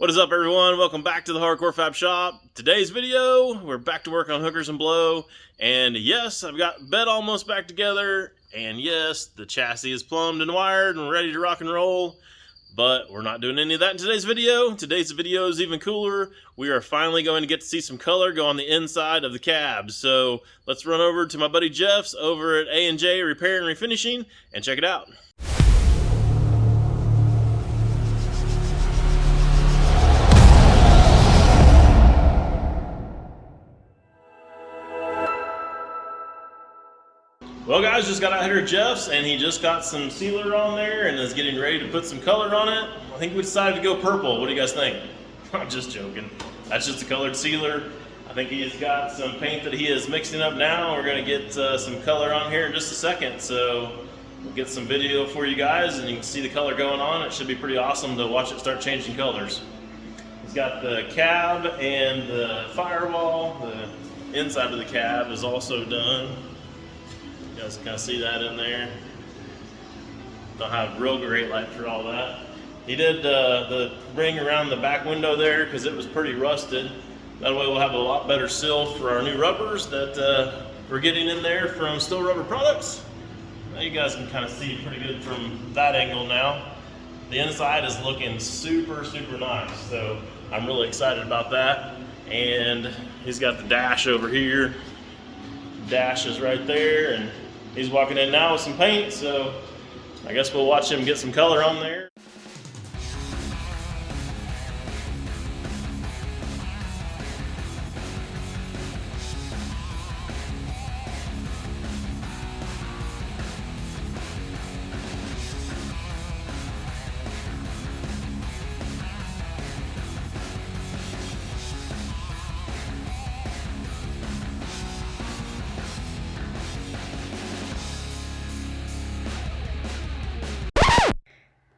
What is up, everyone? Welcome back to the Hardcore Fab Shop. Today's video, we're back to work on hookers and blow. And yes, I've got bed almost back together. And yes, the chassis is plumbed and wired and ready to rock and roll. But we're not doing any of that in today's video. Today's video is even cooler. We are finally going to get to see some color go on the inside of the cab. So let's run over to my buddy Jeff's over at A&J Repair and Refinishing and check it out. Well, guys, just got out here at Jeff's, and he just got some sealer on there and is getting ready to put some color on it. I think we decided to go purple. What do you guys think? I'm just joking. That's just a colored sealer. I think he's got some paint that he is mixing up now. We're going to get some color on here in just a second. So we'll get some video for you guys, and you can see the color going on. It should be pretty awesome to watch it start changing colors. He's got the cab and the firewall. The inside of the cab is also done. You guys can kind of see that in there. Don't have real great light for all that. He did the ring around the back window there because it was pretty rusted. That way we'll have a lot better seal for our new rubbers that we're getting in there from Steel Rubber Products. Now you guys can kind of see pretty good from that angle now. The inside is looking super, super nice. So I'm really excited about that. And he's got the dash over here. Dash is right there, and he's walking in now with some paint, so I guess we'll watch him get some color on there.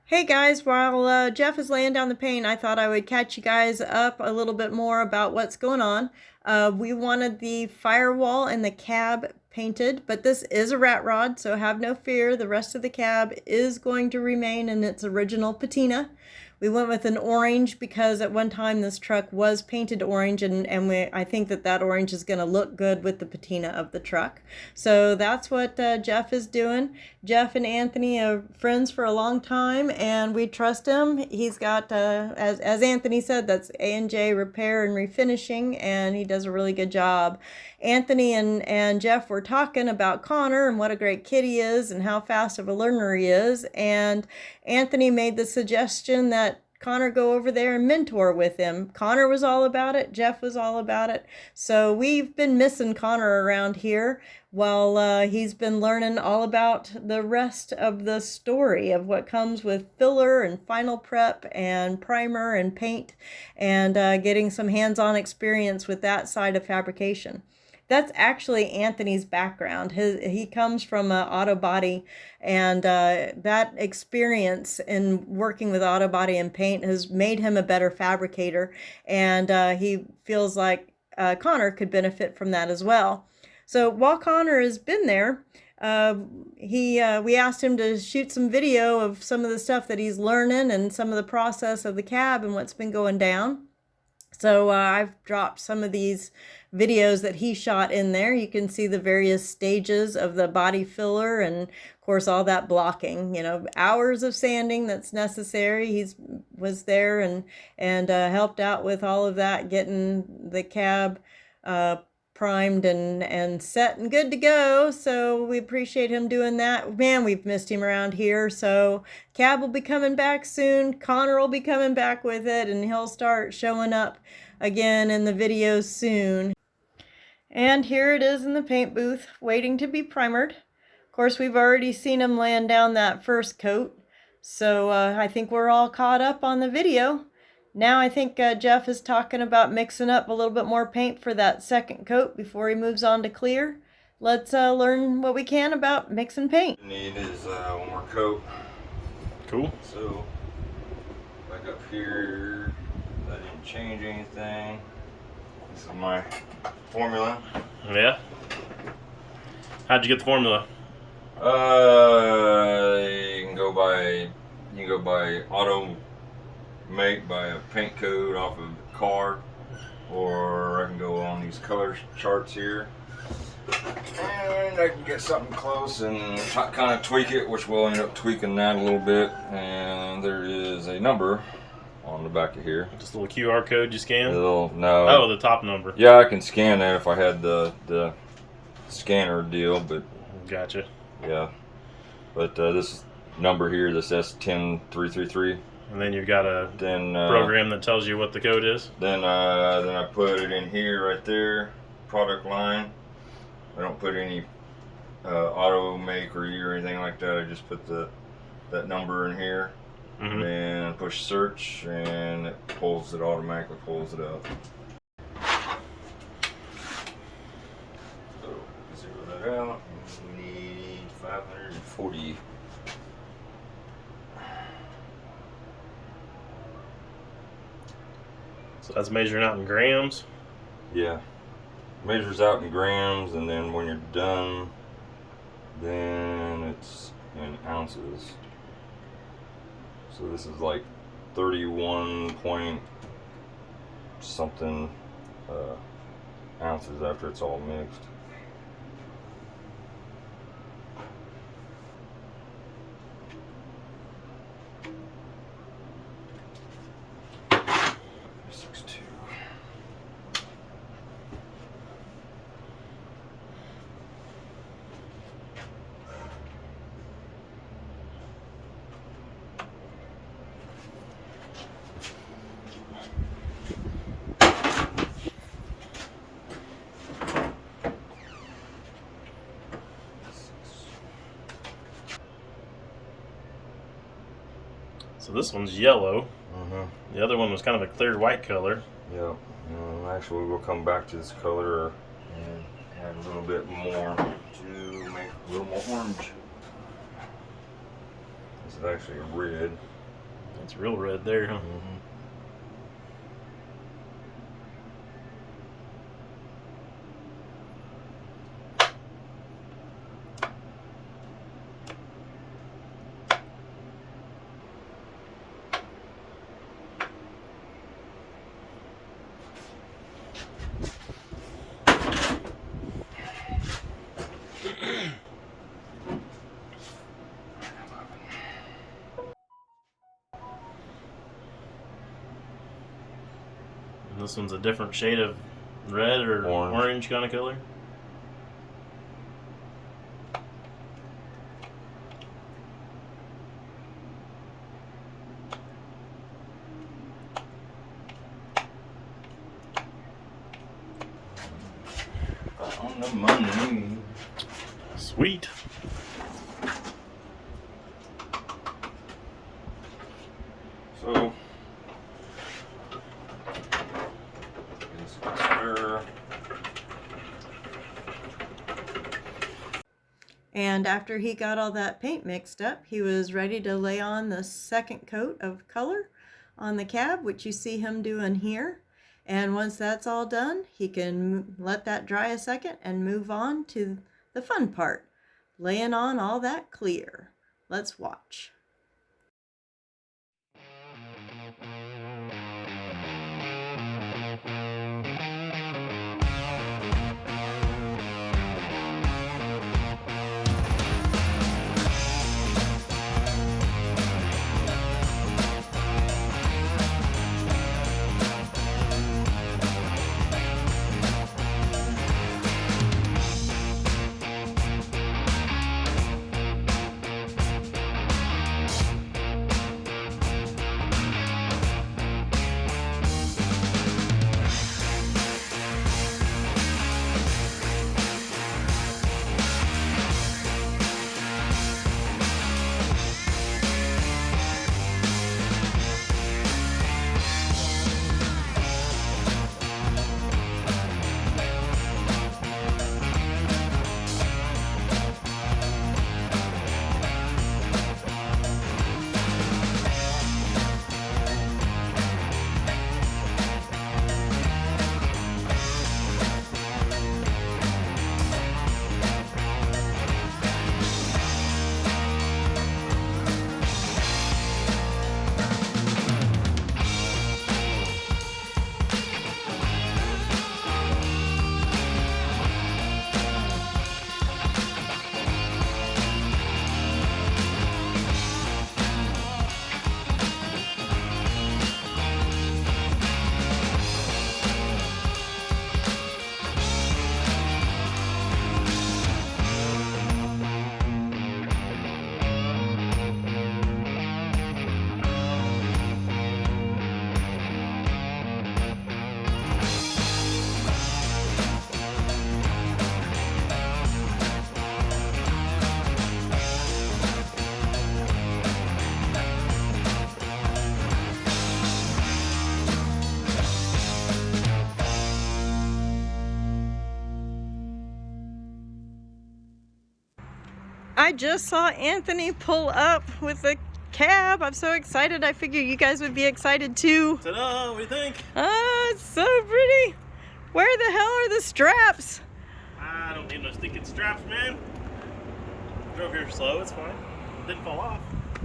Hey guys, while Jeff is laying down the paint, I thought I would catch you guys up a little bit more about what's going on. We wanted the firewall and the cab painted, but this is a rat rod, so have no fear. The rest of the cab is going to remain in its original patina. We went with an orange because at one time this truck was painted orange, and I think that orange is going to look good with the patina of the truck. So that's what Jeff is doing. Jeff and Anthony are friends for a long time, and we trust him. He's got, as Anthony said, that's A&J Repair and Refinishing, and he does a really good job. Anthony and Jeff were talking about Connor and what a great kid he is and how fast of a learner he is, and Anthony made the suggestion that Connor go over there and mentor with him. Connor was all about it. Jeff was all about it. So we've been missing Connor around here while he's been learning all about the rest of the story of what comes with filler and final prep and primer and paint, and getting some hands-on experience with that side of fabrication. That's actually Anthony's background. He comes from auto body, and that experience in working with auto body and paint has made him a better fabricator, and he feels like Connor could benefit from that as well. So while Connor has been there, we asked him to shoot some video of some of the stuff that he's learning and some of the process of the cab and what's been going down. So I've dropped some of these videos that he shot in there. You can see the various stages of the body filler and, of course, all that blocking. You know, hours of sanding that's necessary. He was there and helped out with all of that, getting the cab primed and set and good to go. So we appreciate him doing that. Man, we've missed him around here. So cab will be coming back soon. Connor will be coming back with it, and he'll start showing up again in the videos soon. And here it is in the paint booth waiting to be primered. Of course, we've already seen him laying down that first coat. So I think we're all caught up on the video. Now I think Jeff is talking about mixing up a little bit more paint for that second coat before he moves on to clear. Let's learn what we can about mixing paint. Need is one more coat. Cool. So back up here, that didn't change anything. This is my formula. Yeah. How'd you get the formula? You can go by make by a paint code off of the card, or I can go on these color charts here and I can get something close and kind of tweak it, which we'll end up tweaking that a little bit. And there is a number on the back of here. Just a little QR code you scan? No. Oh, the top number. Yeah, I can scan that if I had the scanner deal, but gotcha. Yeah, but this number here, this S10333. And then you've got a program that tells you what the code is. Then I put it in here right there, product line. I don't put any auto make or year or anything like that. I just put that number in here, and push search, and it automatically pulls it up. So zero that out. We need 540. So that's measuring out in grams. Yeah, measures out in grams, and then when you're done, then it's in ounces. So this is like 31 point something ounces after it's all mixed. So this one's yellow. The other one was kind of a clear white color. Yeah. Actually, we'll come back to this color and add a little bit more to make a little more orange. This is actually a red. It's real red there, huh? And this one's a different shade of red or orange kind of color. On the money. Sweet. So, and after he got all that paint mixed up, he was ready to lay on the second coat of color on the cab, which you see him doing here. And once that's all done, he can let that dry a second and move on to the fun part, laying on all that clear. Let's watch. I just saw Anthony pull up with a cab. I'm so excited. I figured you guys would be excited too. Ta-da, what do you think? Oh, it's so pretty. Where the hell are the straps? I don't need no stinking straps, man. Drove here slow, it's fine. Didn't fall off.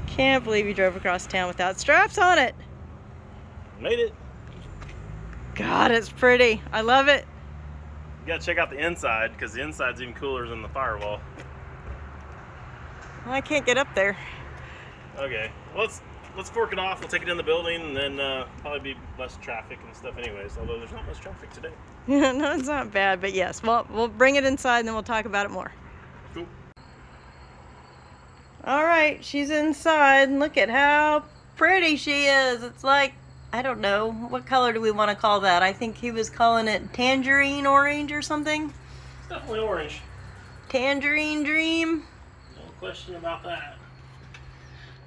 Can't believe you drove across town without straps on it. Made it. God, it's pretty. I love it. You gotta check out the inside, because the inside's even cooler than the firewall. Well, I can't get up there. Okay, well, let's fork it off. We'll take it in the building, and then probably be less traffic and stuff anyways, although there's not much traffic today. No, it's not bad, but yes. Well, we'll bring it inside and then we'll talk about it more. Cool. All right, she's inside, and look at how pretty she is. It's like, I don't know, what color do we want to call that? I think he was calling it Tangerine Orange or something. It's definitely orange. Tangerine Dream. No question about that.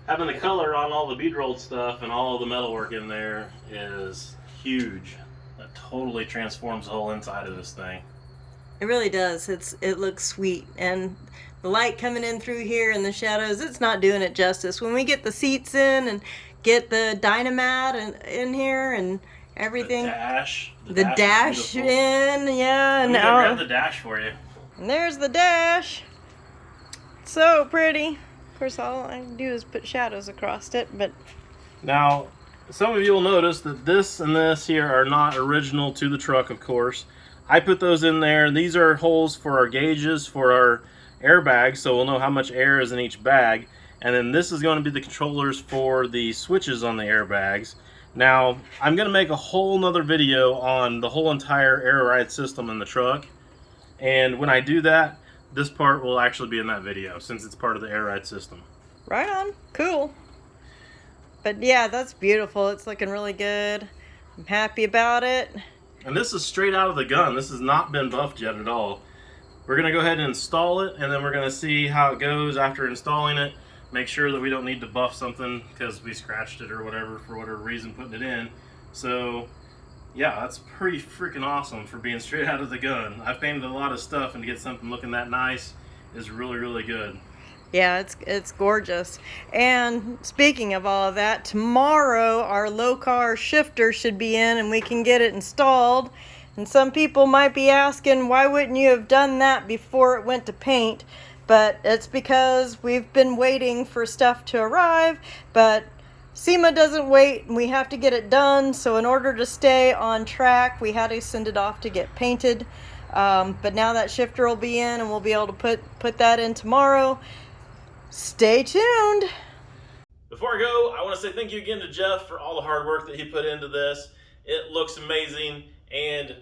Having the color on all the bead rolled stuff and all the metalwork in there is huge. That totally transforms the whole inside of this thing. It really does. It looks sweet, and the light coming in through here and the shadows, it's not doing it justice. When we get the seats in and get the Dynamat in here and everything. The dash in, yeah. I'm gonna grab the dash for you. And there's the dash. So pretty. Of course, all I do is put shadows across it, but... Now, some of you will notice that this and this here are not original to the truck, of course. I put those in there. These are holes for our gauges, for our airbags, so we'll know how much air is in each bag. And then this is going to be the controllers for the switches on the airbags. Now, I'm going to make a whole nother video on the whole entire air ride system in the truck. And when I do that, this part will actually be in that video since it's part of the air ride system. Right on. Cool. But yeah, that's beautiful. It's looking really good. I'm happy about it. And this is straight out of the gun. This has not been buffed yet at all. We're going to go ahead and install it, and then we're going to see how it goes after installing it. Make sure that we don't need to buff something because we scratched it or whatever for whatever reason putting it in. So yeah, that's pretty freaking awesome for being straight out of the gun. I've painted a lot of stuff, and to get something looking that nice is really, really good. Yeah, it's gorgeous. And speaking of all of that, tomorrow our low car shifter should be in and we can get it installed. And some people might be asking, why wouldn't you have done that before it went to paint? But it's because we've been waiting for stuff to arrive, but SEMA doesn't wait, and we have to get it done. So in order to stay on track, we had to send it off to get painted. But now that shifter will be in, and we'll be able to put that in tomorrow. Stay tuned. Before I go, I want to say thank you again to Jeff for all the hard work that he put into this. It looks amazing, and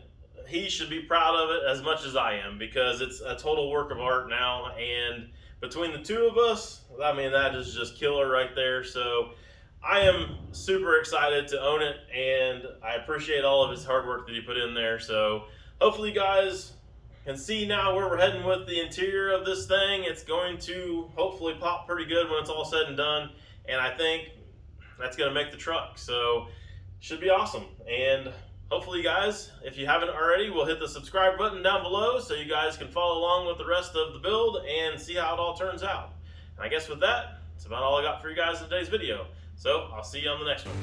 he should be proud of it as much as I am, because it's a total work of art now. And between the two of us, I mean, that is just killer right there. So I am super excited to own it, and I appreciate all of his hard work that he put in there. So hopefully you guys can see now where we're heading with the interior of this thing. It's going to hopefully pop pretty good when it's all said and done, and I think that's going to make the truck. So should be awesome. And hopefully you guys, if you haven't already, will hit the subscribe button down below so you guys can follow along with the rest of the build and see how it all turns out. And I guess with that, that's about all I got for you guys in today's video. So I'll see you on the next one.